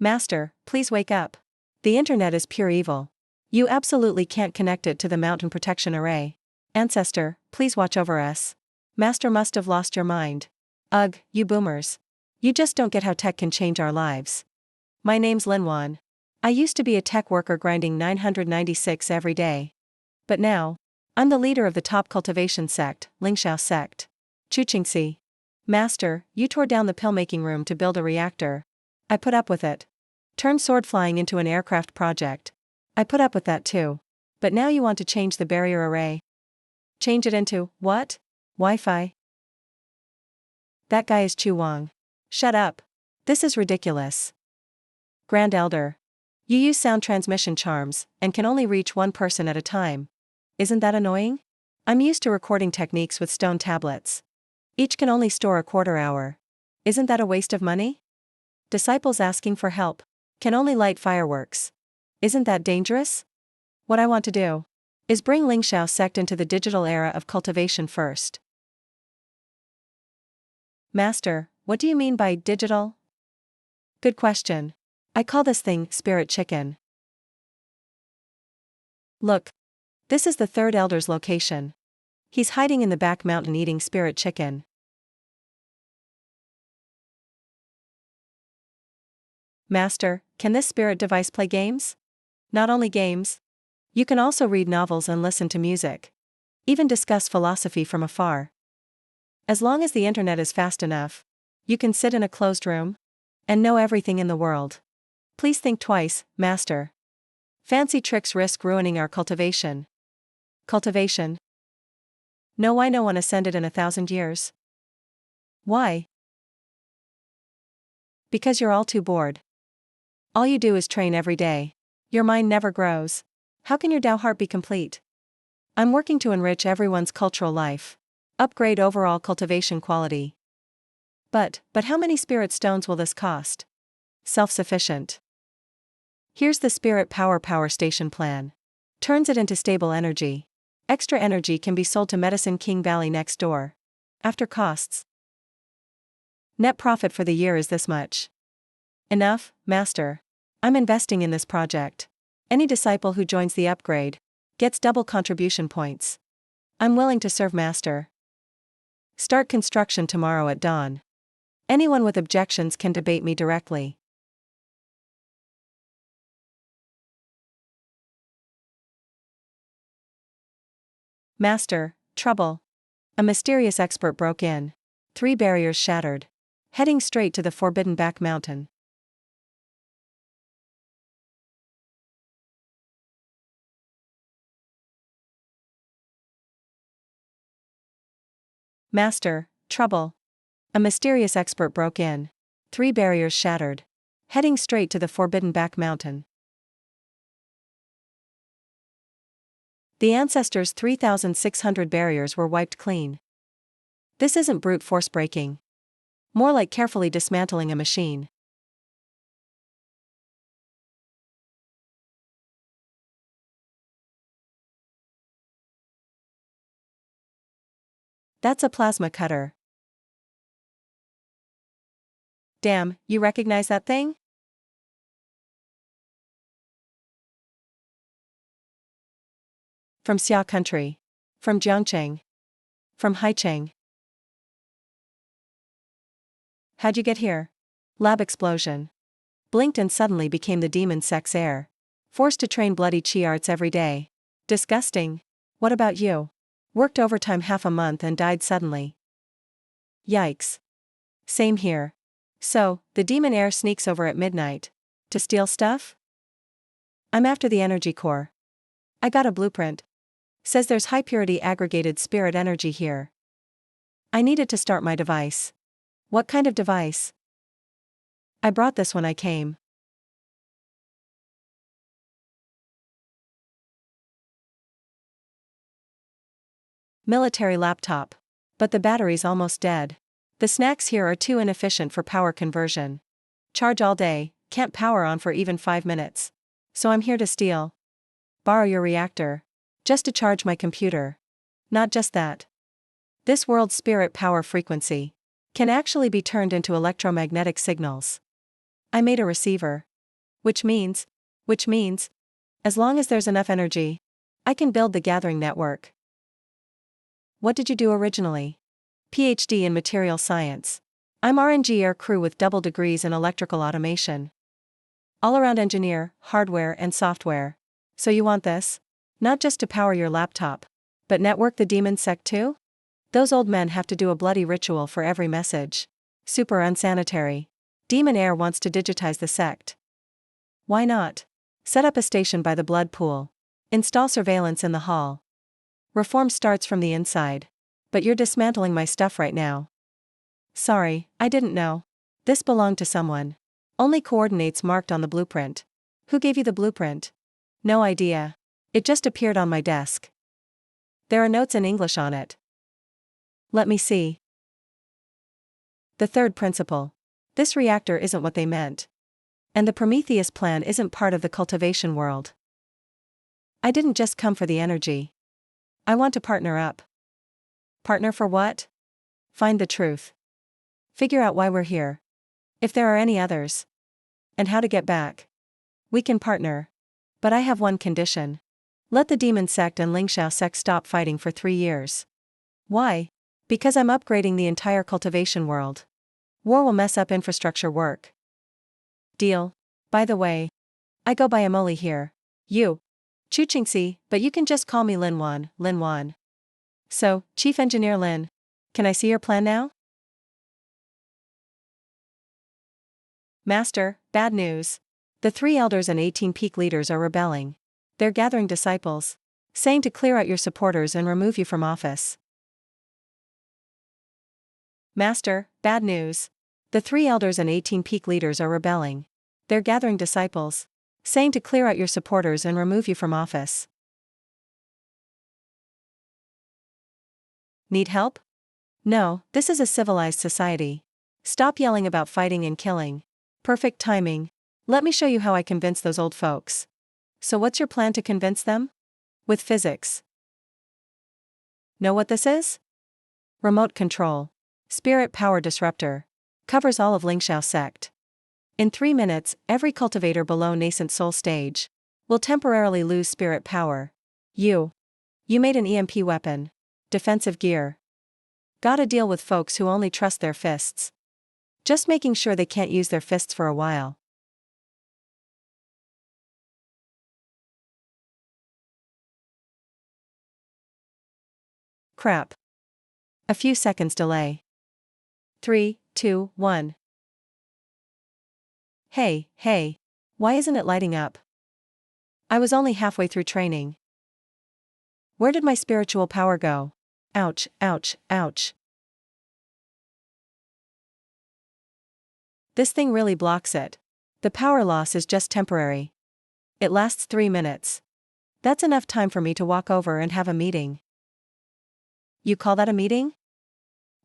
Master, please wake up. The internet is pure evil. You absolutely can't connect it to the mountain protection array. Ancestor, please watch over us. Master must have lost your mind. Ugh, you boomers. You just don't get how tech can change our lives. My name's Linwan. I used to be a tech worker grinding 996 every day. But now, I'm the leader of the top cultivation sect, Lingxiao sect. Chuchingxi. Master, you tore down the pill-making room to build a reactor. I put up with it. Turned sword flying into an aircraft project. I put up with that too. But now you want to change the barrier array. Change it into, what? Wi-Fi? That guy is Chu Wang. Shut up. This is ridiculous. Grand Elder. You use sound transmission charms, and can only reach one person at a time. Isn't that annoying? I'm used to recording techniques with stone tablets. Each can only store a quarter hour. Isn't that a waste of money? Disciples asking for help. Can only light fireworks. Isn't that dangerous? What I want to do is bring Lingxiao sect into the digital era of cultivation first. Master, what do you mean by digital? Good question. I call this thing spirit chicken. Look. This is the third elder's location. He's hiding in the back mountain eating spirit chicken. Master, can this spirit device play games? Not only games. You can also read novels and listen to music. Even discuss philosophy from afar. As long as the internet is fast enough, you can sit in a closed room and know everything in the world. Please think twice, Master. Fancy tricks risk ruining our cultivation. Cultivation? No, why no one ascended in 1,000 years? Why? Because you're all too bored. All you do is train every day. Your mind never grows. How can your Dao heart be complete? I'm working to enrich everyone's cultural life. Upgrade overall cultivation quality. But how many spirit stones will this cost? Self-sufficient. Here's the spirit power station plan. Turns it into stable energy. Extra energy can be sold to Medicine King Valley next door. After costs. Net profit for the year is this much. Enough, Master. I'm investing in this project. Any disciple who joins the upgrade gets double contribution points. I'm willing to serve, Master. Start construction tomorrow at dawn. Anyone with objections can debate me directly. Master, trouble. A mysterious expert broke in. 3 barriers shattered. Heading straight to the forbidden back mountain. Master, trouble. A mysterious expert broke in. 3 barriers shattered. Heading straight to the forbidden back mountain. The ancestors' 3,600 barriers were wiped clean. This isn't brute force breaking. More like carefully dismantling a machine. That's a plasma cutter. Damn, you recognize that thing? From Xia country. From Jiangcheng. From Haicheng. How'd you get here? Lab explosion. Blinked and suddenly became the demon sex heir. Forced to train bloody chi arts every day. Disgusting. What about you? Worked overtime half a month and died suddenly. Yikes. Same here. So, the demon heir sneaks over at midnight. To steal stuff? I'm after the energy core. I got a blueprint. Says there's high purity aggregated spirit energy here. I need it to start my device. What kind of device? I brought this when I came. Military laptop. But the battery's almost dead. The snacks here are too inefficient for power conversion. Charge all day, can't power on for even 5 minutes. So I'm here to steal. Borrow your reactor. Just to charge my computer. Not just that. This world's spirit power frequency can actually be turned into electromagnetic signals. I made a receiver. Which means, which means, as long as there's enough energy, I can build the gathering network. What did you do originally? PhD in material science. I'm RNG air crew with double degrees in electrical automation. All-around engineer, hardware and software. So you want this? Not just to power your laptop, but network the demon sect too? Those old men have to do a bloody ritual for every message. Super unsanitary. Demon Air wants to digitize the sect. Why not? Set up a station by the blood pool. Install surveillance in the hall. Reform starts from the inside. But you're dismantling my stuff right now. Sorry, I didn't know. This belonged to someone. Only coordinates marked on the blueprint. Who gave you the blueprint? No idea. It just appeared on my desk. There are notes in English on it. Let me see. The third principle. This reactor isn't what they meant. And the Prometheus plan isn't part of the cultivation world. I didn't just come for the energy. I want to partner up. Partner for what? Find the truth. Figure out why we're here. If there are any others. And how to get back. We can partner. But I have one condition. Let the demon sect and Lingxiao sect stop fighting for 3 years. Why? Because I'm upgrading the entire cultivation world. War will mess up infrastructure work. Deal. By the way, I go by Emoli here. You. Chuchingxi, but you can just call me Lin Wan. So, Chief Engineer Lin, can I see your plan now? Master, bad news. The 3 elders and 18 peak leaders are rebelling. They're gathering disciples, saying to clear out your supporters and remove you from office. Master, bad news. The 3 elders and 18 peak leaders are rebelling. They're gathering disciples, saying to clear out your supporters and remove you from office. Need help? No, this is a civilized society. Stop yelling about fighting and killing. Perfect timing. Let me show you how I convince those old folks. So what's your plan to convince them? With physics. Know what this is? Remote control. Spirit power disruptor. Covers all of Lingxiao sect. In 3 minutes, every cultivator below nascent soul stage will temporarily lose spirit power. You made an EMP weapon. Defensive gear. Gotta deal with folks who only trust their fists. Just making sure they can't use their fists for a while. Crap. A few seconds delay. 3, 2, 1. Hey, why isn't it lighting up? I was only halfway through training. Where did my spiritual power go? Ouch. This thing really blocks it. The power loss is just temporary. It lasts 3 minutes. That's enough time for me to walk over and have a meeting. You call that a meeting?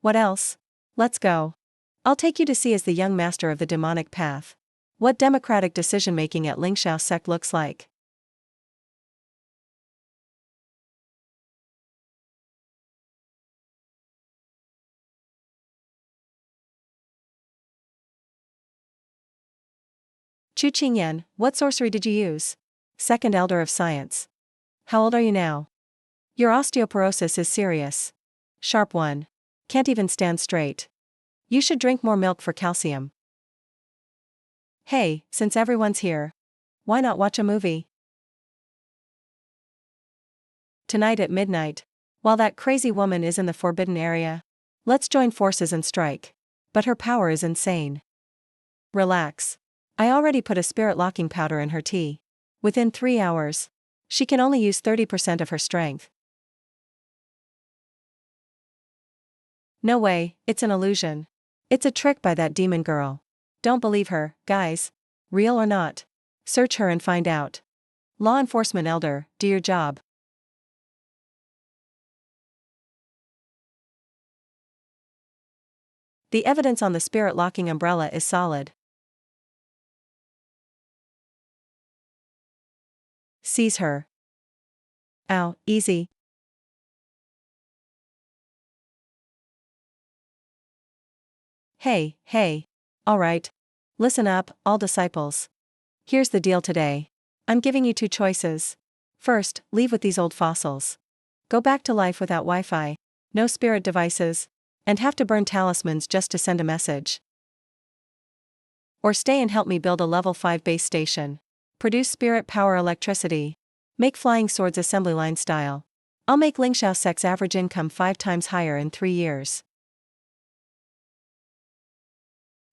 What else? Let's go. I'll take you to see as the young master of the demonic path what democratic decision-making at Lingxiao sect looks like. Chu Qingyan, what sorcery did you use? Second Elder of Science. How old are you now? Your osteoporosis is serious. Sharp one. Can't even stand straight. You should drink more milk for calcium. Hey, since everyone's here, why not watch a movie? Tonight at midnight, while that crazy woman is in the forbidden area, let's join forces and strike. But her power is insane. Relax. I already put a spirit locking powder in her tea. Within 3 hours, she can only use 30% of her strength. No way, it's an illusion. It's a trick by that demon girl. Don't believe her, guys. Real or not. Search her and find out. Law enforcement elder, do your job. The evidence on the spirit locking umbrella is solid. Seize her. Ow, easy. Hey. Alright. Listen up, all disciples. Here's the deal today. I'm giving you two choices. First, leave with these old fossils. Go back to life without Wi-Fi, no spirit devices, and have to burn talismans just to send a message. Or stay and help me build a level 5 base station. Produce spirit power electricity. Make flying swords assembly line style. I'll make Ling Xiao Sec's average income 5 times higher in 3 years.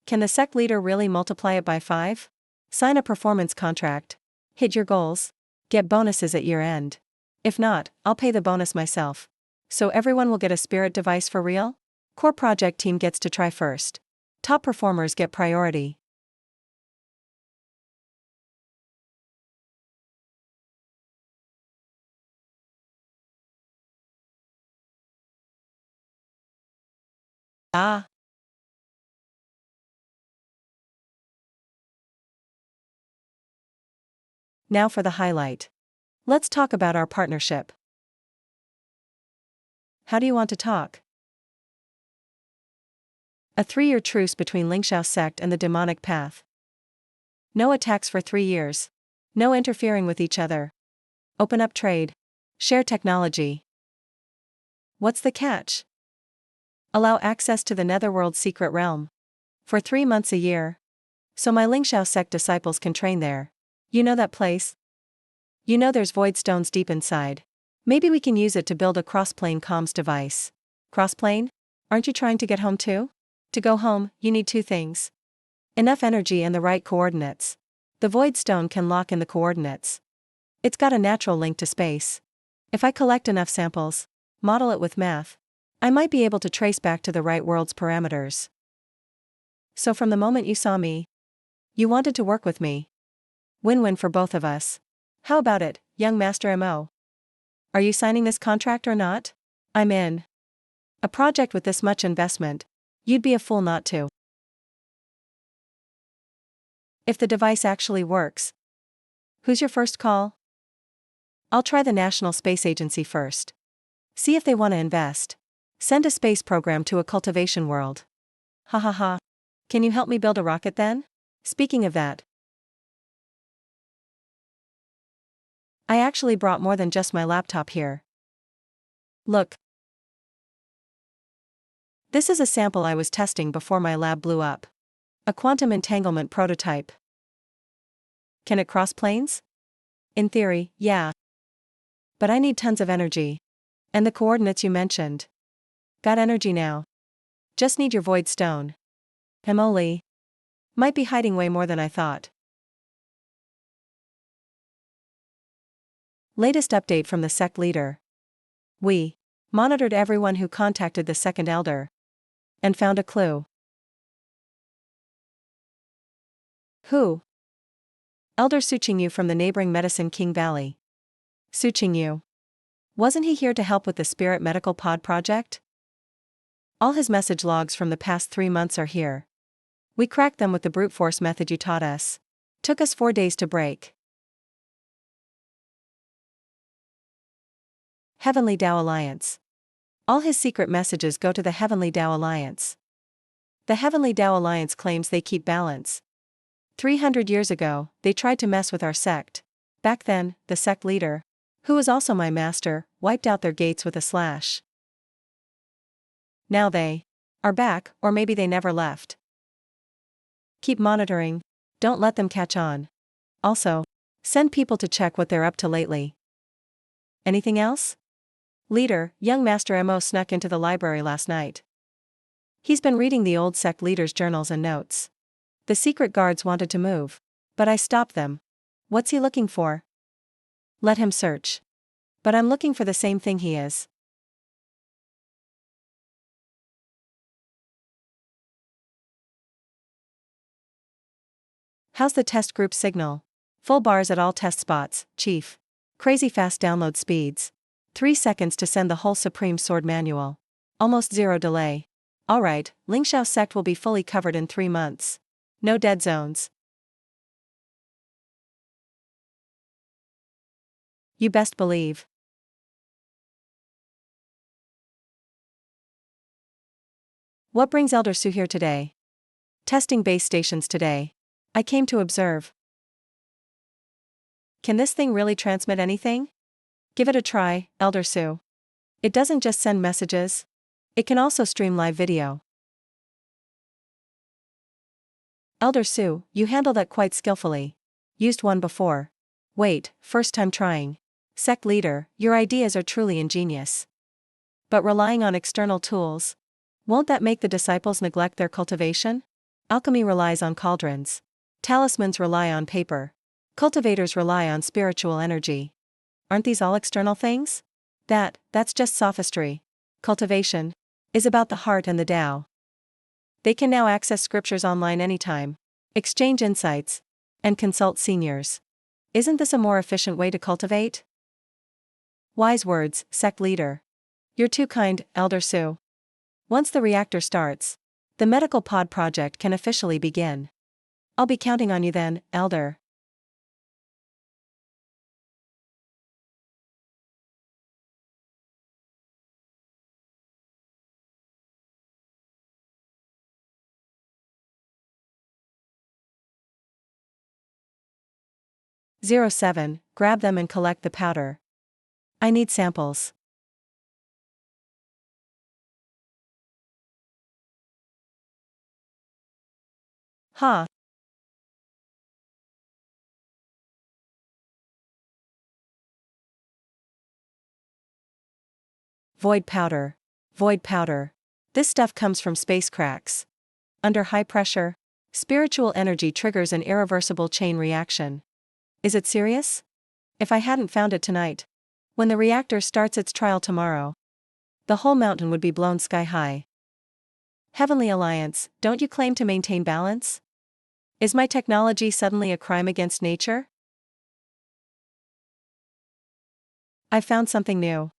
Can the sect leader really multiply it by 5? Sign a performance contract. Hit your goals. Get bonuses at year end. If not, I'll pay the bonus myself. So everyone will get a spirit device for real? Core project team gets to try first. Top performers get priority. Ah. Now for the highlight. Let's talk about our partnership. How do you want to talk? A 3-year truce between Ling Xiao sect and the demonic path. No attacks for 3 years. No interfering with each other. Open up trade. Share technology. What's the catch? Allow access to the Netherworld's secret realm. For 3 months a year. So my Ling Xiao sect disciples can train there. You know that place? You know there's void stones deep inside. Maybe we can use it to build a cross-plane comms device. Cross-plane? Aren't you trying to get home too? To go home, you need 2 things. Enough energy and the right coordinates. The void stone can lock in the coordinates. It's got a natural link to space. If I collect enough samples, model it with math, I might be able to trace back to the right world's parameters. So from the moment you saw me, you wanted to work with me. Win-win for both of us. How about it, young Master MO? Are you signing this contract or not? I'm in. A project with this much investment, you'd be a fool not to. If the device actually works, who's your first call? I'll try the National Space Agency first. See if they want to invest. Send a space program to a cultivation world. Ha ha ha. Can you help me build a rocket then? Speaking of that, I actually brought more than just my laptop here. Look. This is a sample I was testing before my lab blew up. A quantum entanglement prototype. Can it cross planes? In theory, yeah. But I need tons of energy. And the coordinates you mentioned. Got energy now. Just need your void stone. Emoli. Might be hiding way more than I thought. Latest update from the sect leader. We monitored everyone who contacted the second elder. And found a clue. Who? Elder Suchingyu from the neighboring Medicine King Valley. Suchingyu. Wasn't he here to help with the Spirit Medical Pod project? All his message logs from the past 3 months are here. We cracked them with the brute force method you taught us. Took us 4 days to break. Heavenly Tao Alliance. All his secret messages go to the Heavenly Tao Alliance. The Heavenly Tao Alliance claims they keep balance. 300 years ago, they tried to mess with our sect. Back then, the sect leader, who was also my master, wiped out their gates with a slash. Now they are back, or maybe they never left. Keep monitoring. Don't let them catch on. Also, send people to check what they're up to lately. Anything else? Leader, young Master MO snuck into the library last night. He's been reading the old sect leader's journals and notes. The secret guards wanted to move, but I stopped them. What's he looking for? Let him search. But I'm looking for the same thing he is. How's the test group signal? Full bars at all test spots, Chief. Crazy fast download speeds. 3 seconds to send the whole Supreme Sword manual. Almost 0 delay. Alright, Ling Xiao sect will be fully covered in 3 months. No dead zones. You best believe. What brings Elder Su here today? Testing base stations today. I came to observe. Can this thing really transmit anything? Give it a try, Elder Sue. It doesn't just send messages. It can also stream live video. Elder Sue, you handle that quite skillfully. Used one before. Wait, first time trying. Sect leader, your ideas are truly ingenious. But relying on external tools, won't that make the disciples neglect their cultivation? Alchemy relies on cauldrons. Talismans rely on paper. Cultivators rely on spiritual energy. Aren't these all external things? That's just sophistry. Cultivation is about the heart and the Tao. They can now access scriptures online anytime, exchange insights, and consult seniors. Isn't this a more efficient way to cultivate? Wise words, sect leader. You're too kind, Elder Sue. Once the reactor starts, the medical pod project can officially begin. I'll be counting on you then, Elder. '07, grab them and collect the powder. I need samples. Ha. Void powder. Void powder. This stuff comes from space cracks. Under high pressure, spiritual energy triggers an irreversible chain reaction. Is it serious? If I hadn't found it tonight, when the reactor starts its trial tomorrow, the whole mountain would be blown sky high. Heavenly Alliance, don't you claim to maintain balance? Is my technology suddenly a crime against nature? I've found something new.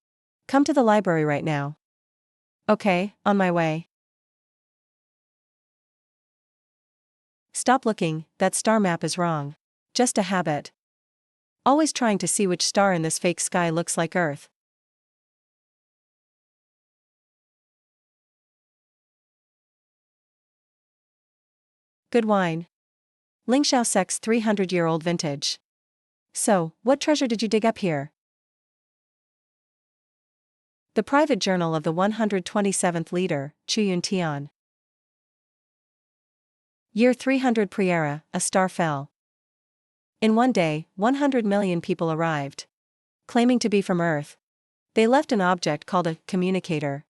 Come to the library right now. Okay, on my way. Stop looking, that star map is wrong. Just a habit. Always trying to see which star in this fake sky looks like Earth. Good wine. Lingxiao Sec's 300-year-old vintage. So, what treasure did you dig up here? The private journal of the 127th leader, Chu Yuntian. Year 300 Pre-era, a star fell. In one day, 100 million people arrived. Claiming to be from Earth. They left an object called a communicator,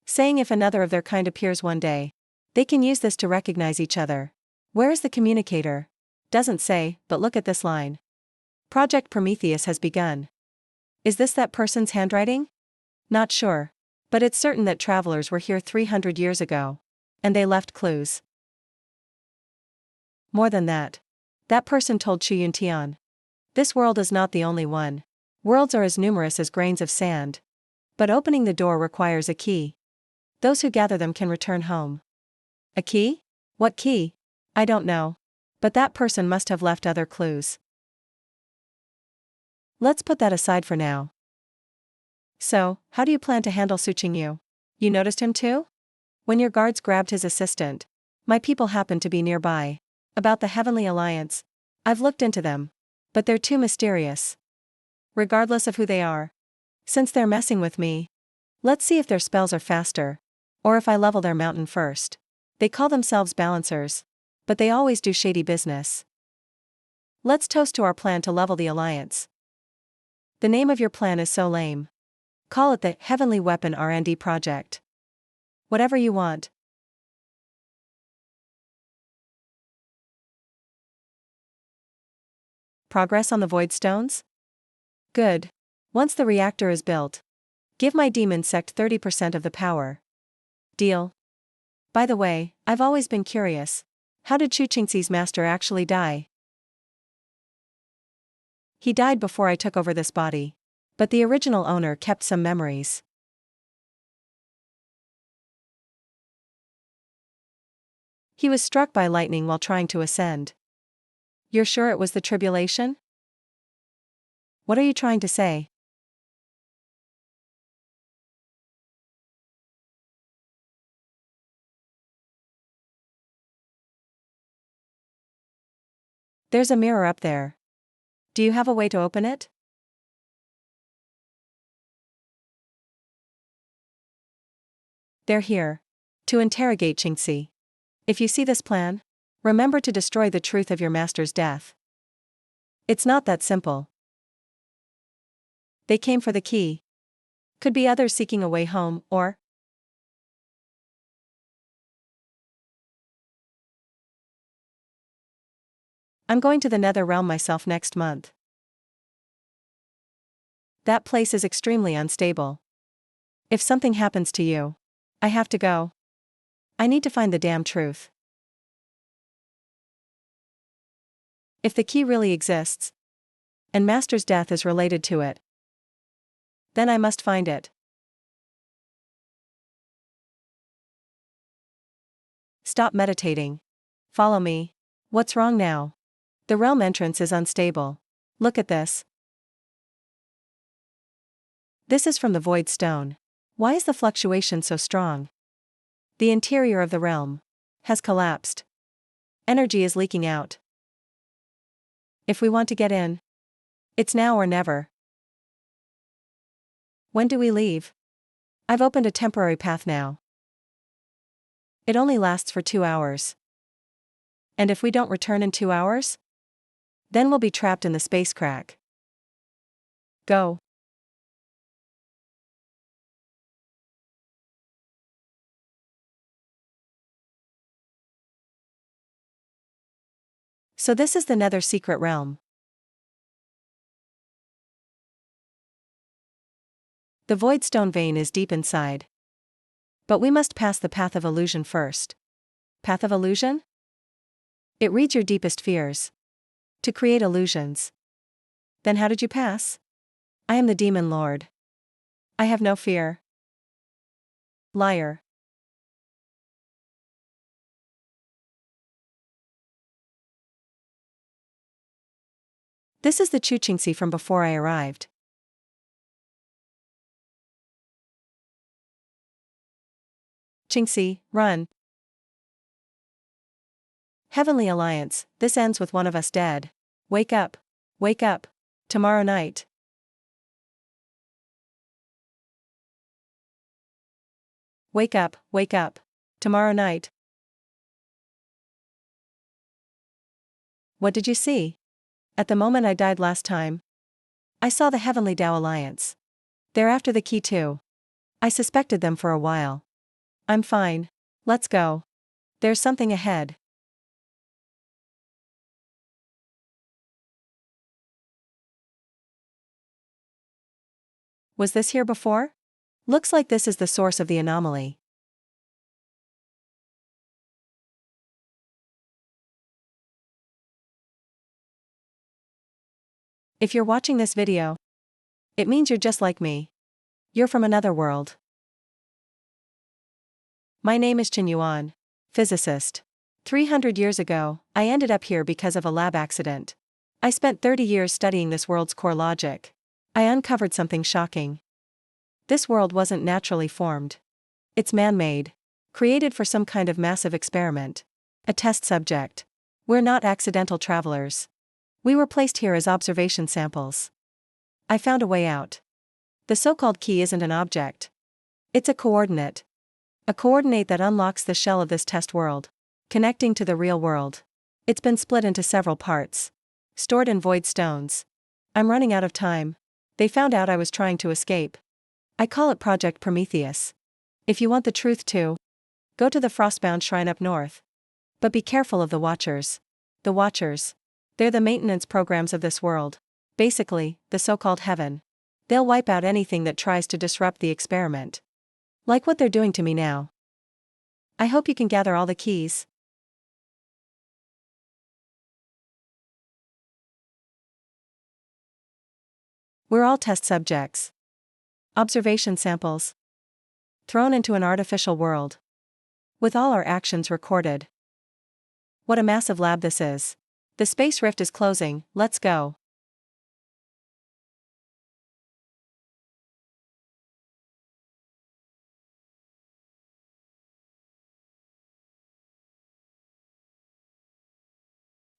saying if another of their kind appears one day, they can use this to recognize each other. Where is the communicator? Doesn't say, but look at this line. Project Prometheus has begun. Is this that person's handwriting? Not sure. But it's certain that travelers were here 300 years ago. And they left clues. More than that. That person told Chu Yuntian. This world is not the only one. Worlds are as numerous as grains of sand. But opening the door requires a key. Those who gather them can return home. A key? What key? I don't know. But that person must have left other clues. Let's put that aside for now. So, how do you plan to handle Su Qingyu? You noticed him too? When your guards grabbed his assistant, my people happened to be nearby. About the Heavenly Alliance, I've looked into them. But they're too mysterious. Regardless of who they are. Since they're messing with me, let's see if their spells are faster. Or if I level their mountain first. They call themselves balancers. But they always do shady business. Let's toast to our plan to level the Alliance. The name of your plan is so lame. Call it the Heavenly Weapon R&D Project. Whatever you want. Progress on the Void Stones? Good. Once the reactor is built, give my demon sect 30% of the power. Deal. By the way, I've always been curious. How did Chu Qingxi's master actually die? He died before I took over this body. But the original owner kept some memories. He was struck by lightning while trying to ascend. You're sure it was the tribulation? What are you trying to say? There's a mirror up there. Do you have a way to open it? They're here. To interrogate Qingxi. If you see this plan, remember to destroy the truth of your master's death. It's not that simple. They came for the key. Could be others seeking a way home, or I'm going to the Nether Realm myself next month. That place is extremely unstable. If something happens to you, I have to go. I need to find the damn truth. If the key really exists, and Master's death is related to it, then I must find it. Stop meditating. Follow me. What's wrong now? The realm entrance is unstable. Look at this. This is from the Void Stone. Why is the fluctuation so strong? The interior of the realm has collapsed. Energy is leaking out. If we want to get in, it's now or never. When do we leave? I've opened a temporary path now. It only lasts for 2 hours. And if we don't return in 2 hours? Then we'll be trapped in the space crack. Go. So this is the Nether secret realm. The Void Stone vein is deep inside. But we must pass the path of illusion first. Path of illusion? It reads your deepest fears. To create illusions. Then how did you pass? I am the Demon Lord. I have no fear. Liar. This is the Qingxi from before I arrived. Qingxi, run. Heavenly Alliance, this ends with one of us dead. Wake up. Wake up. Tomorrow night. Wake up, wake up. Tomorrow night. What did you see? At the moment I died last time, I saw the Heavenly Tao Alliance. They're after the key too. I suspected them for a while. I'm fine. Let's go. There's something ahead. Was this here before? Looks like this is the source of the anomaly. If you're watching this video, it means you're just like me. You're from another world. My name is Chen Yuan, physicist. 300 years ago, I ended up here because of a lab accident. I spent 30 years studying this world's core logic. I uncovered something shocking. This world wasn't naturally formed. It's man-made. Created for some kind of massive experiment. A test subject. We're not accidental travelers. We were placed here as observation samples. I found a way out. The so-called key isn't an object. It's a coordinate. A coordinate that unlocks the shell of this test world, connecting to the real world. It's been split into several parts. Stored in void stones. I'm running out of time. They found out I was trying to escape. I call it Project Prometheus. If you want the truth too, go to the Frostbound Shrine up north. But be careful of the Watchers. The Watchers. They're the maintenance programs of this world. Basically, the so-called heaven. They'll wipe out anything that tries to disrupt the experiment. Like what they're doing to me now. I hope you can gather all the keys. We're all test subjects. Observation samples. Thrown into an artificial world. With all our actions recorded. What a massive lab this is. The space rift is closing, let's go.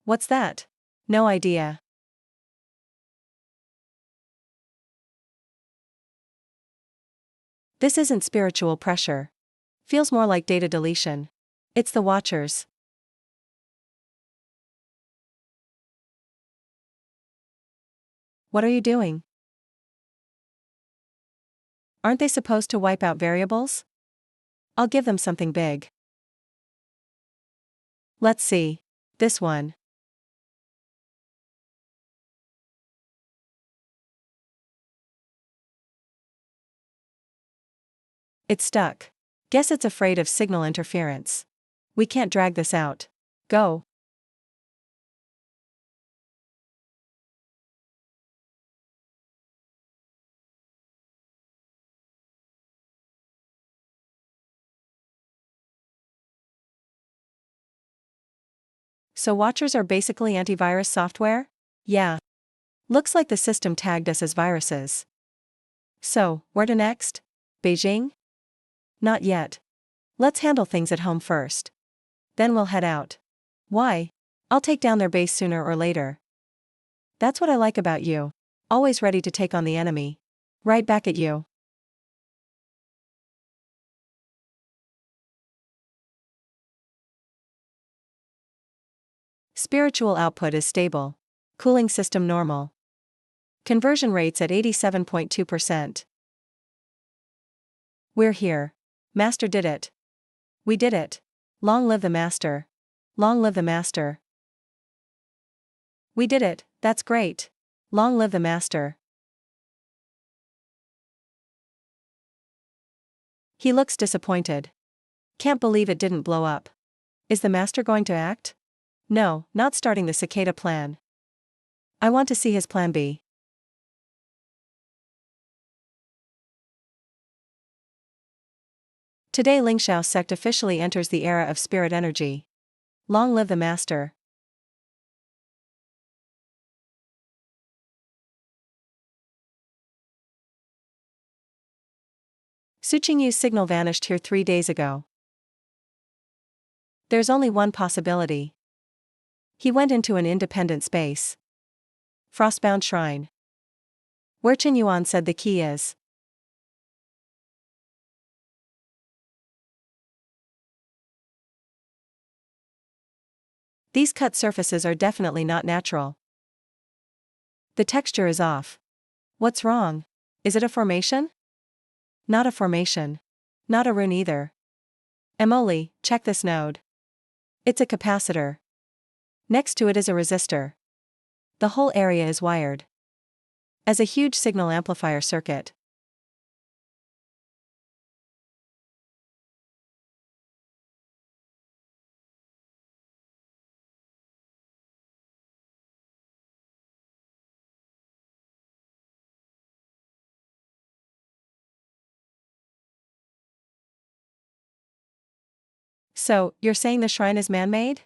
What's that? No idea. This isn't spiritual pressure. Feels more like data deletion. It's the Watchers. What are you doing? Aren't they supposed to wipe out variables? I'll give them something big. Let's see. This one. It's stuck. Guess it's afraid of signal interference. We can't drag this out. Go. So Watchers are basically antivirus software? Yeah. Looks like the system tagged us as viruses. So, where to next? Beijing? Not yet. Let's handle things at home first. Then we'll head out. Why? I'll take down their base sooner or later. That's what I like about you. Always ready to take on the enemy. Right back at you. Spiritual output is stable. Cooling system normal. Conversion rates at 87.2%. We're here. Master did it. We did it. Long live the Master. Long live the Master. We did it, that's great. Long live the Master. He looks disappointed. Can't believe it didn't blow up. Is the Master going to act? No, not starting the cicada plan. I want to see his plan B. Today Lingxiao sect officially enters the era of spirit energy. Long live the Master. Su Qingyu's signal vanished here 3 days ago. There's only one possibility. He went into an independent space. Frostbound Shrine. Where Chen Yuan said the key is. These cut surfaces are definitely not natural. The texture is off. What's wrong? Is it a formation? Not a formation. Not a rune either. Emoli, check this node. It's a capacitor. Next to it is a resistor. The whole area is wired as a huge signal amplifier circuit. So, you're saying the shrine is man-made?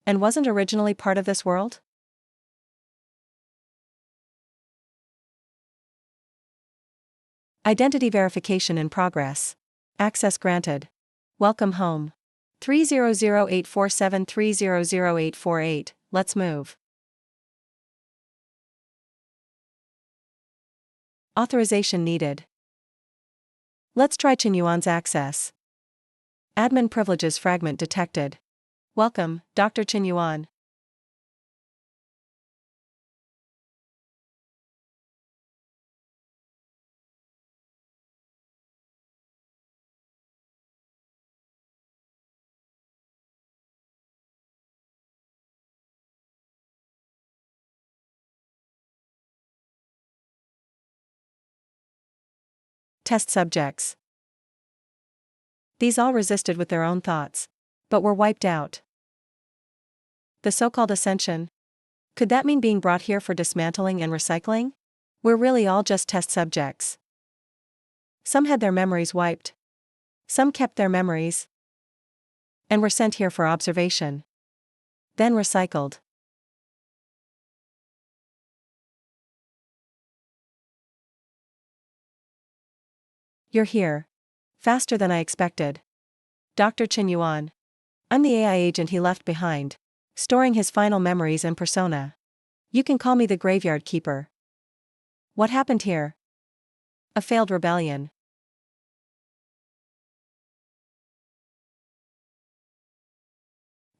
And wasn't originally part of this world? Identity verification in progress. Access granted. Welcome home. 3008473008848, let's move. Authorization needed. Let's try Chen Yuan's access. Admin privileges fragment detected. Welcome, Dr. Chen Yuan. Test subjects. These all resisted with their own thoughts, but were wiped out. The so-called ascension. Could that mean being brought here for dismantling and recycling? We're really all just test subjects. Some had their memories wiped. Some kept their memories. And were sent here for observation. Then recycled. You're here. Faster than I expected. Dr. Chen Yuan. I'm the AI agent he left behind, storing his final memories and persona. You can call me the Graveyard Keeper. What happened here? A failed rebellion.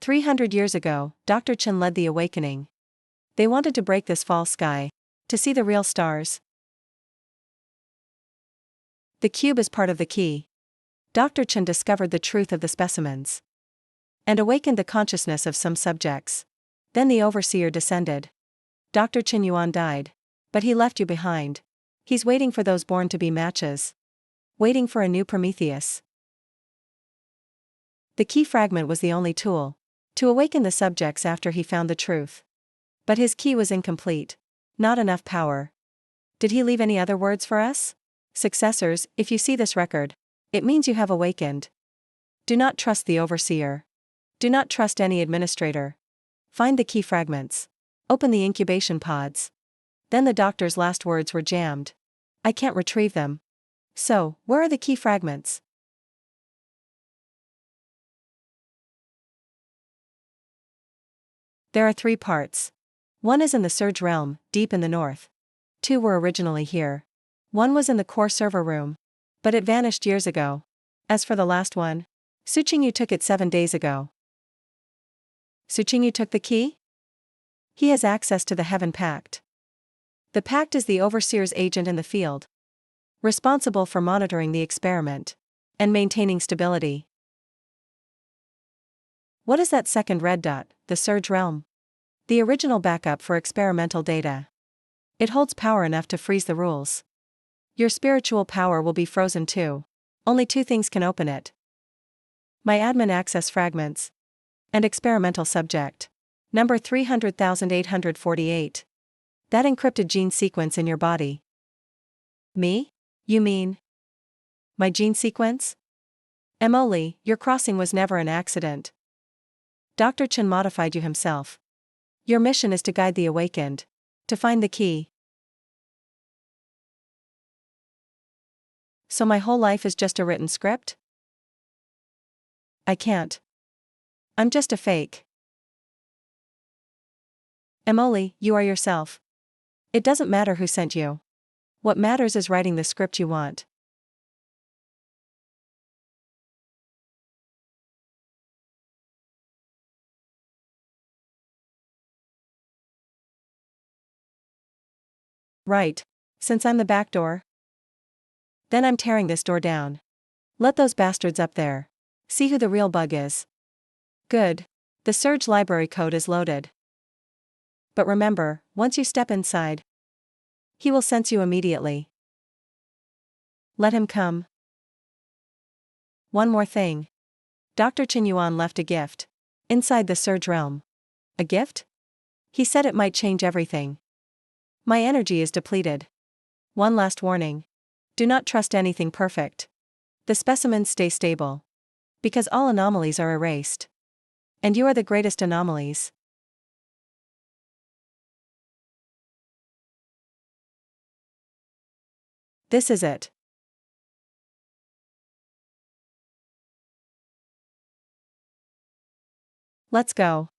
300 years ago, Dr. Chen led the awakening. They wanted to break this false sky, to see the real stars. The cube is part of the key. Dr. Chen discovered the truth of the specimens and awakened the consciousness of some subjects. Then the overseer descended. Dr. Chen Yuan died. But he left you behind. He's waiting for those born to be matches. Waiting for a new Prometheus. The key fragment was the only tool to awaken the subjects after he found the truth. But his key was incomplete. Not enough power. Did he leave any other words for us? Successors, if you see this record, it means you have awakened. Do not trust the overseer. Do not trust any administrator. Find the key fragments. Open the incubation pods. Then the doctor's last words were jammed. I can't retrieve them. So, where are the key fragments? There are 3 parts. 1 is in the surge realm, deep in the north. 2 were originally here. 1 was in the core server room. But it vanished years ago. As for the last one, Suqingyu took it 7 days ago. Suqingyu took the key? He has access to the Heaven Pact. The Pact is the overseer's agent in the field, responsible for monitoring the experiment and maintaining stability. What is that second red dot, the surge realm? The original backup for experimental data. It holds power enough to freeze the rules. Your spiritual power will be frozen too. Only 2 things can open it. My admin access fragments and experimental subject. Number 300,848. That encrypted gene sequence in your body. Me? You mean my gene sequence? Emily, your crossing was never an accident. Dr. Chen modified you himself. Your mission is to guide the awakened, to find the key. So my whole life is just a written script? I can't. I'm just a fake. Emily, you are yourself. It doesn't matter who sent you. What matters is writing the script you want. Right. Since I'm the back door. Then I'm tearing this door down. Let those bastards up there see who the real bug is. Good. The Surge library code is loaded. But remember, once you step inside, he will sense you immediately. Let him come. One more thing. Dr. Chen Yuan left a gift. Inside the Surge realm. A gift? He said it might change everything. My energy is depleted. One last warning. Do not trust anything perfect. The specimens stay stable. Because all anomalies are erased. And you are the greatest anomalies. This is it. Let's go.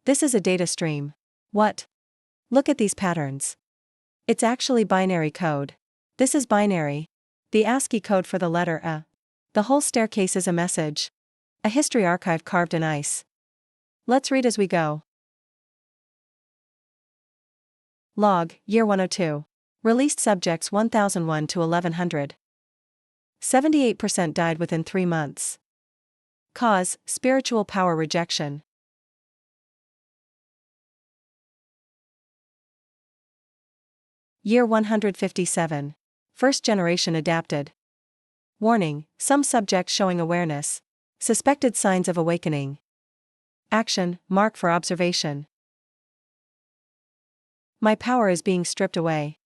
This is a data stream. What? Look at these patterns. It's actually binary code. This is binary. The ASCII code for the letter A. The whole staircase is a message. A history archive carved in ice. Let's read as we go. Log, year 102. Released subjects 1001 to 1100. 78% died within 3 months. Cause, spiritual power rejection. Year 157. First generation adapted. Warning, some subjects showing awareness. Suspected signs of awakening. Action, mark for observation. My power is being stripped away.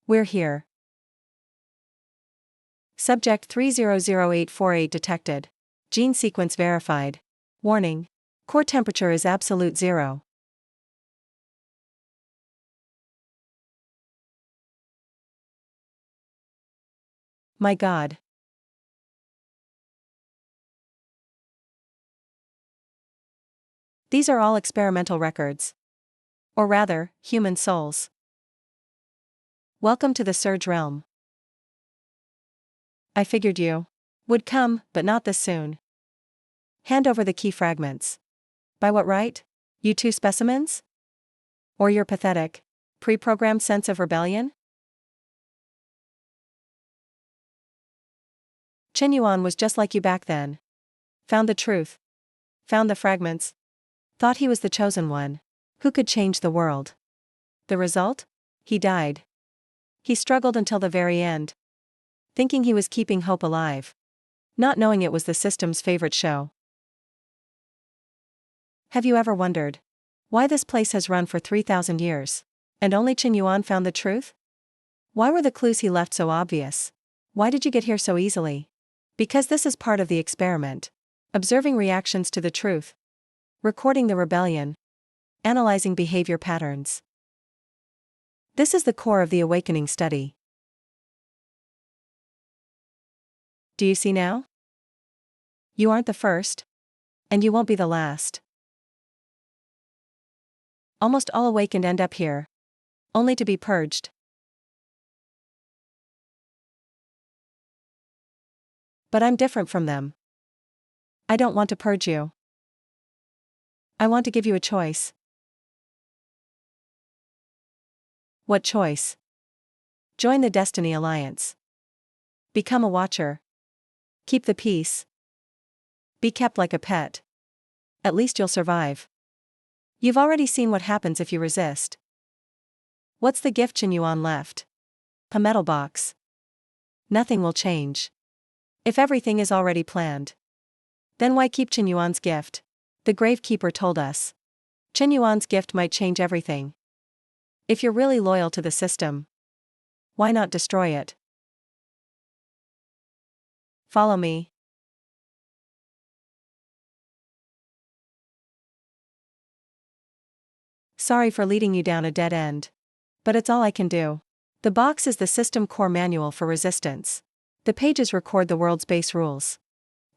We're here. Subject 300848 detected. Gene sequence verified. Warning. Core temperature is absolute 0. My God. These are all experimental records. Or rather, human souls. Welcome to the Surge realm. I figured you would come, but not this soon. Hand over the key fragments. By what right? You two specimens? Or your pathetic, pre-programmed sense of rebellion? Chen Yuan was just like you back then. Found the truth. Found the fragments. Thought he was the chosen one. Who could change the world. The result? He died. He struggled until the very end. Thinking he was keeping hope alive. Not knowing it was the system's favorite show. Have you ever wondered why this place has run for 3,000 years, and only Chen Yuan found the truth? Why were the clues he left so obvious? Why did you get here so easily? Because this is part of the experiment. Observing reactions to the truth. Recording the rebellion. Analyzing behavior patterns. This is the core of the awakening study. Do you see now? You aren't the first. And you won't be the last. Almost all awakened end up here. Only to be purged. But I'm different from them. I don't want to purge you. I want to give you a choice. What choice? Join the Destiny Alliance. Become a watcher. Keep the peace. Be kept like a pet. At least you'll survive. You've already seen what happens if you resist. What's the gift Chen Yuan left? A metal box. Nothing will change. If everything is already planned. Then why keep Chen Yuan's gift? The Gravekeeper told us. Chen Yuan's gift might change everything. If you're really loyal to the system, why not destroy it? Follow me. Sorry for leading you down a dead end. But it's all I can do. The box is the system core manual for resistance. The pages record the world's base rules.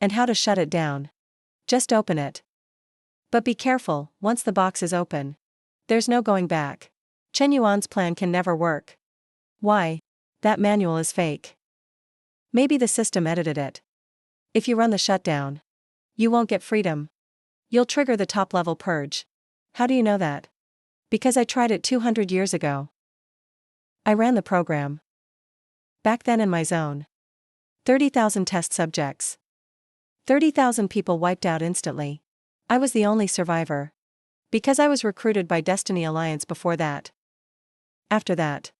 And how to shut it down. Just open it. But be careful, once the box is open. There's no going back. Chen Yuan's plan can never work. Why? That manual is fake. Maybe the system edited it. If you run the shutdown, you won't get freedom. You'll trigger the top-level purge. How do you know that? Because I tried it 200 years ago. I ran the program. Back then in my zone. 30,000 test subjects. 30,000 people wiped out instantly. I was the only survivor. Because I was recruited by Destiny Alliance before that. After that,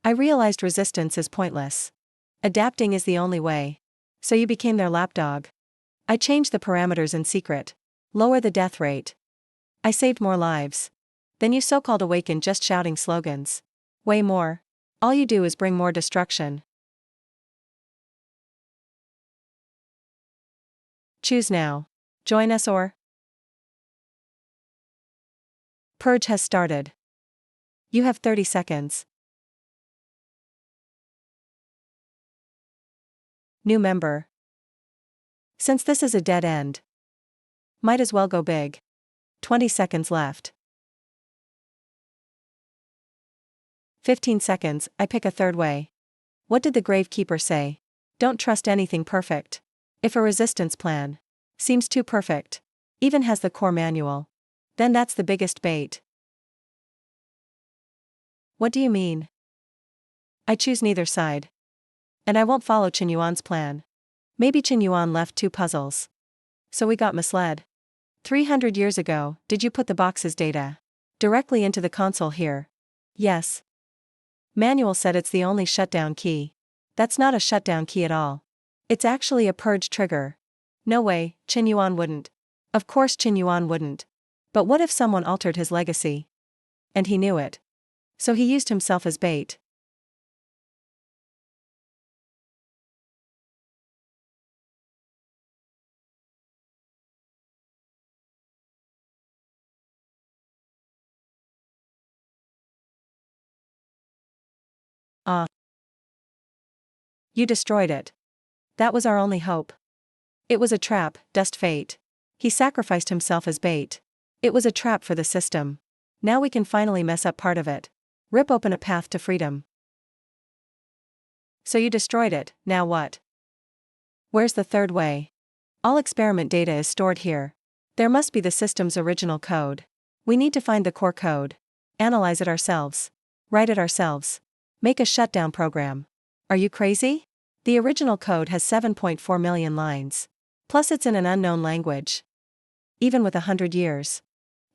I realized resistance is pointless. Adapting is the only way. So you became their lapdog. I changed the parameters in secret. Lower the death rate. I saved more lives. Then you so-called awakened just shouting slogans. Way more. All you do is bring more destruction. Choose now. Join us or Purge has started. You have 30 seconds. New member. Since this is a dead end, might as well go big. 20 seconds left. 15 seconds, I pick a third way. What did the Gravekeeper say? Don't trust anything perfect. If a resistance plan seems too perfect, even has the core manual, then that's the biggest bait. What do you mean? I choose neither side. And I won't follow Chen Yuan's plan. Maybe Chen Yuan left 2 puzzles. So we got misled. 300 years ago, did you put the box's data directly into the console here? Yes. Manual said it's the only shutdown key. That's not a shutdown key at all. It's actually a purge trigger. No way, Chen Yuan wouldn't. Of course Chen Yuan wouldn't. But what if someone altered his legacy? And he knew it. So he used himself as bait. Ah. You destroyed it. That was our only hope. It was a trap, dust fate. He sacrificed himself as bait. It was a trap for the system. Now we can finally mess up part of it. Rip open a path to freedom. So you destroyed it, now what? Where's the third way? All experiment data is stored here. There must be the system's original code. We need to find the core code. Analyze it ourselves. Write it ourselves. Make a shutdown program. Are you crazy? The original code has 7.4 million lines. Plus it's in an unknown language. Even with 100 years.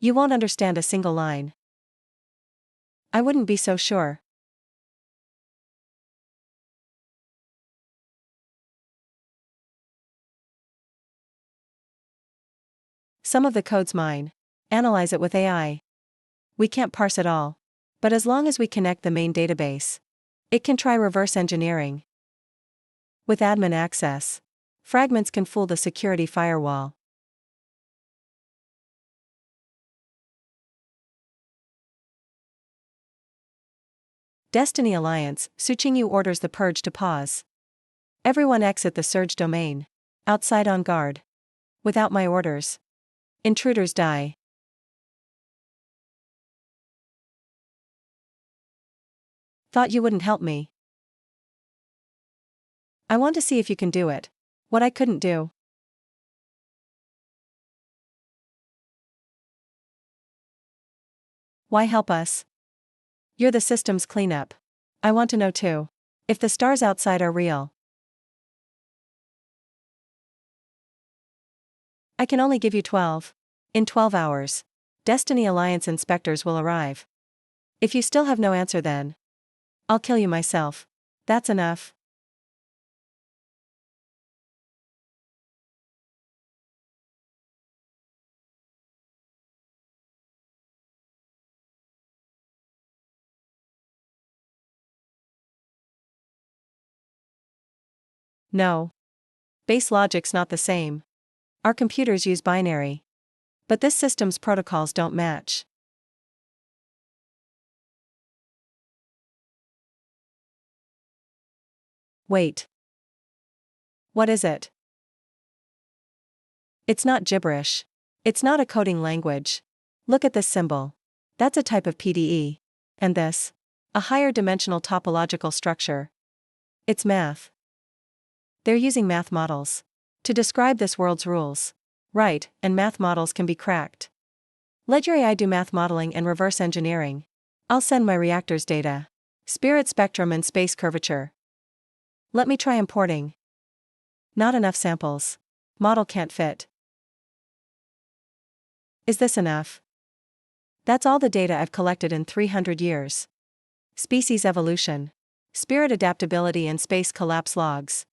You won't understand a single line. I wouldn't be so sure. Some of the code's mine. Analyze it with AI. We can't parse it all. But as long as we connect the main database, it can try reverse engineering. With admin access, fragments can fool the security firewall. Destiny Alliance, Suqingyu orders the purge to pause. Everyone exit the surge domain. Outside on guard. Without my orders. Intruders die. Thought you wouldn't help me. I want to see if you can do it. What I couldn't do. Why help us? You're the system's cleanup. I want to know too. If the stars outside are real. I can only give you 12. In 12 hours. Destiny Alliance inspectors will arrive. If you still have no answer then. I'll kill you myself. That's enough. No. Base logic's not the same. Our computers use binary. But this system's protocols don't match. Wait. What is it? It's not gibberish. It's not a coding language. Look at this symbol. That's a type of PDE. And this? A higher dimensional topological structure. It's math. They're using math models to describe this world's rules. Right, and math models can be cracked. Let your AI do math modeling and reverse engineering. I'll send my reactors data. Spirit spectrum and space curvature. Let me try importing. Not enough samples. Model can't fit. Is this enough? That's all the data I've collected in 300 years. Species evolution. Spirit adaptability and space collapse logs.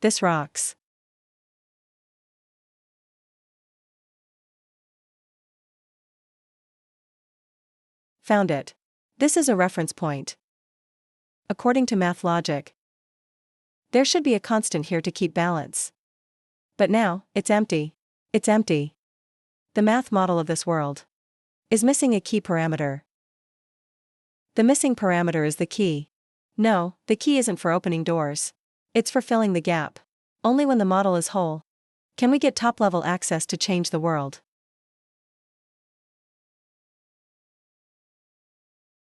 This rocks. Found it. This is a reference point. According to math logic, there should be a constant here to keep balance. But now, it's empty. It's empty. The math model of this world is missing a key parameter. The missing parameter is the key. No, the key isn't for opening doors. It's for filling the gap. Only when the model is whole can we get top-level access to change the world.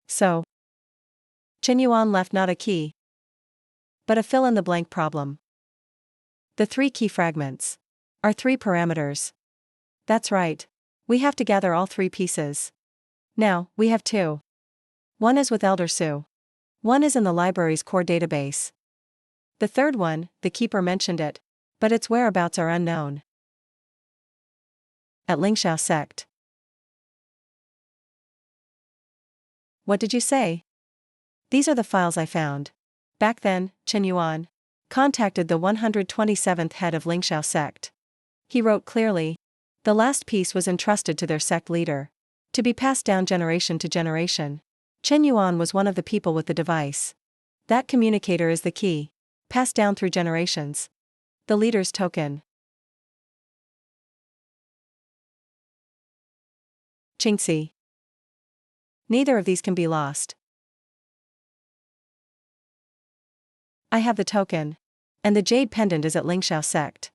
So, Chen Yuan left not a key, but a fill-in-the-blank problem. The 3 key fragments are 3 parameters. That's right. We have to gather all 3 pieces. Now, we have 2. One is with Elder Su. One is in the library's core database. The third one, the keeper mentioned it, but its whereabouts are unknown. At Lingxiao sect. What did you say? These are the files I found. Back then, Chen Yuan contacted the 127th head of Lingxiao sect. He wrote clearly, the last piece was entrusted to their sect leader, to be passed down generation to generation. Chen Yuan was one of the people with the device. That communicator is the key, passed down through generations. The leader's token. Qingxi. Neither of these can be lost. I have the token. And the jade pendant is at Lingxiao sect.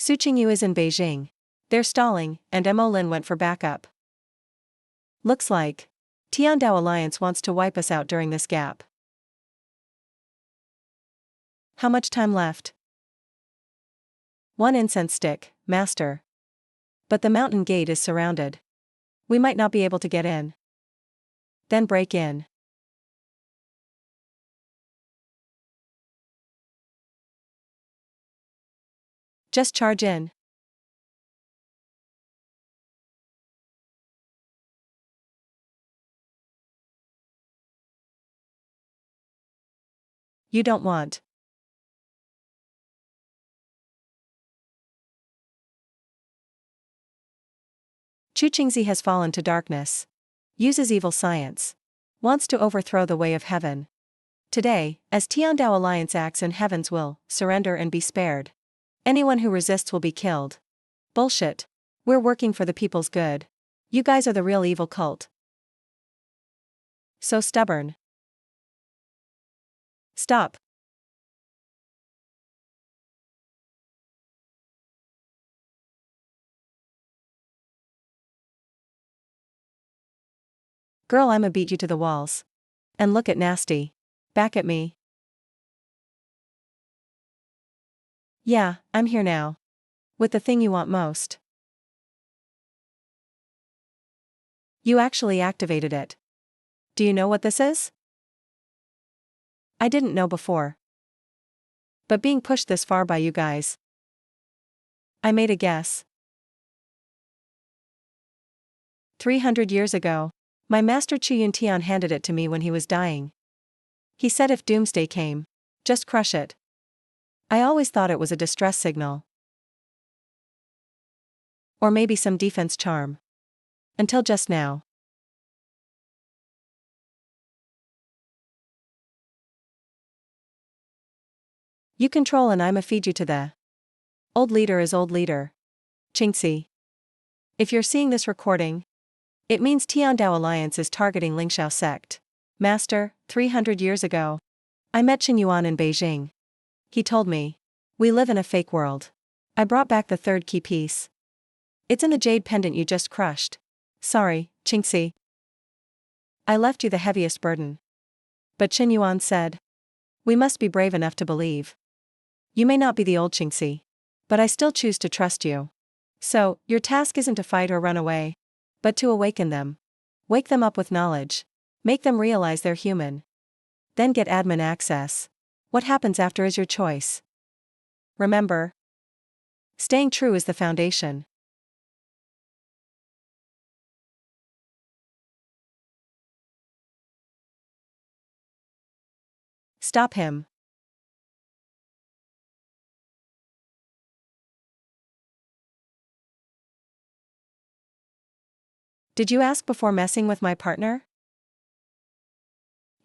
Su Qingyu is in Beijing. They're stalling, and Mo Lin went for backup. Looks like Tiandao Alliance wants to wipe us out during this gap. How much time left? 1 incense stick, Master. But the mountain gate is surrounded. We might not be able to get in. Then break in. Just charge in. You don't want. Chu Qingzi has fallen to darkness. Uses evil science. Wants to overthrow the way of heaven. Today, as Tiandao Alliance acts in heaven's will, surrender and be spared. Anyone who resists will be killed. Bullshit. We're working for the people's good. You guys are the real evil cult. So stubborn. Stop. Girl, I'ma beat you to the walls. And look at nasty. Back at me. Yeah, I'm here now. With the thing you want most. You actually activated it. Do you know what this is? I didn't know before. But being pushed this far by you guys. I made a guess. 300 years ago, my master Chu Yuntian handed it to me when he was dying. He said if doomsday came, just crush it. I always thought it was a distress signal. Or maybe some defense charm. Until just now. You control and I'ma feed you to the old leader is old leader. Qingxi. If you're seeing this recording, it means Tiandao Alliance is targeting Lingxiao sect. Master, 300 years ago, I met Qin Yuan in Beijing. He told me, we live in a fake world. I brought back the third key piece. It's in the jade pendant you just crushed. Sorry, Qingxi. I left you the heaviest burden. But Qin Yuan said, we must be brave enough to believe. You may not be the old Qingxi, but I still choose to trust you. So, your task isn't to fight or run away, but to awaken them. Wake them up with knowledge. Make them realize they're human. Then get admin access. What happens after is your choice. Remember, staying true is the foundation. Stop him. Did you ask before messing with my partner?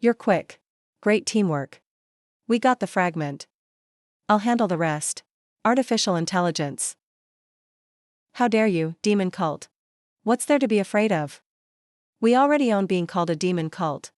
You're quick. Great teamwork. We got the fragment. I'll handle the rest. Artificial intelligence. How dare you, demon cult? What's there to be afraid of? We already own being called a demon cult.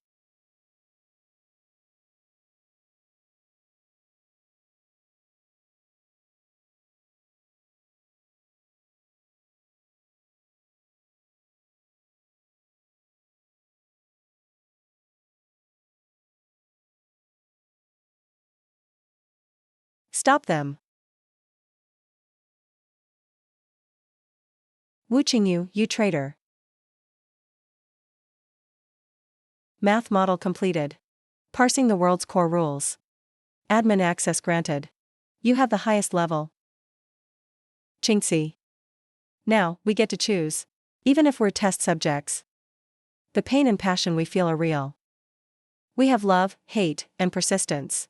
Stop them. Wu Qingyu, you traitor. Math model completed. Parsing the world's core rules. Admin access granted. You have the highest level. Qingxi. Now, we get to choose. Even if we're test subjects. The pain and passion we feel are real. We have love, hate, and persistence.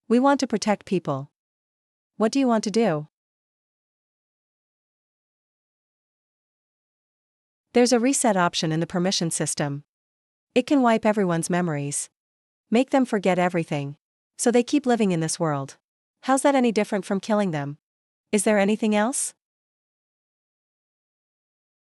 We want to protect people. What do you want to do? There's a reset option in the permission system. It can wipe everyone's memories. Make them forget everything. So they keep living in this world. How's that any different from killing them? Is there anything else?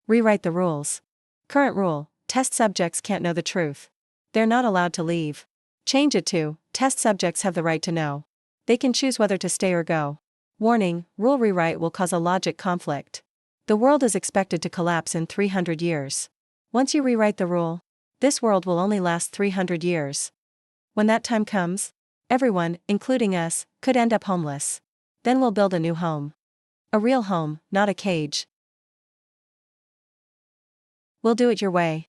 Rewrite the rules. Current rule, test subjects can't know the truth. They're not allowed to leave. Change it to, test subjects have the right to know. They can choose whether to stay or go. Warning, rule rewrite will cause a logic conflict. The world is expected to collapse in 300 years. Once you rewrite the rule, this world will only last 300 years. When that time comes, everyone, including us, could end up homeless. Then we'll build a new home. A real home, not a cage. We'll do it your way.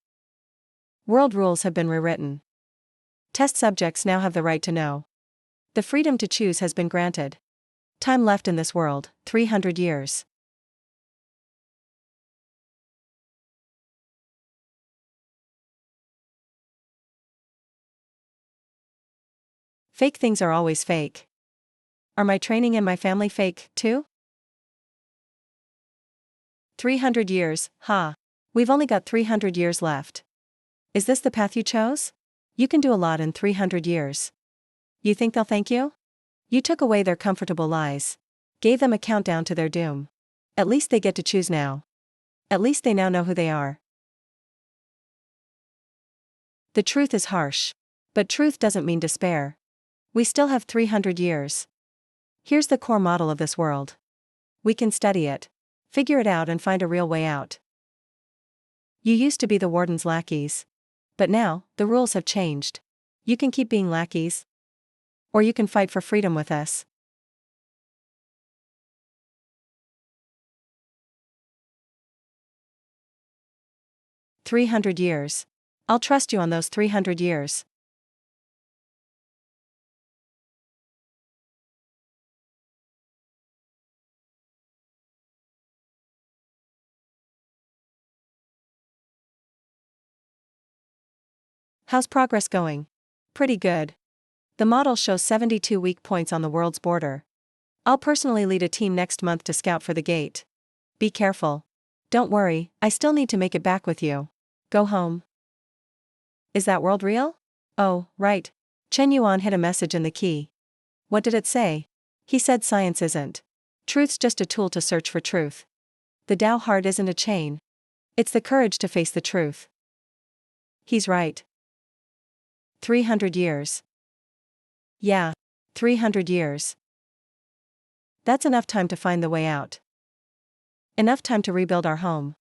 World rules have been rewritten. Test subjects now have the right to know. The freedom to choose has been granted. Time left in this world, 300 years. Fake things are always fake. Are my training and my family fake, too? 300 years, ha. We've only got 300 years left. Is this the path you chose? You can do a lot in 300 years. You think they'll thank you? You took away their comfortable lies. Gave them a countdown to their doom. At least they get to choose now. At least they now know who they are. The truth is harsh. But truth doesn't mean despair. We still have 300 years. Here's the core model of this world. We can study it, figure it out and find a real way out. You used to be the warden's lackeys. But now, the rules have changed. You can keep being lackeys. Or you can fight for freedom with us. "300 years. I'll trust you on those 300 years. How's progress going? Pretty good. The model shows 72 weak points on the world's border. I'll personally lead a team next month to scout for the gate. Be careful. Don't worry, I still need to make it back with you. Go home." Is that world real? Oh, right. Chen Yuan hid a message in the key. What did it say? He said science isn't. Truth's just a tool to search for truth. The Tao heart isn't a chain. It's the courage to face the truth. He's right. 300 years. Yeah, 300 years. That's enough time to find the way out. Enough time to rebuild our home.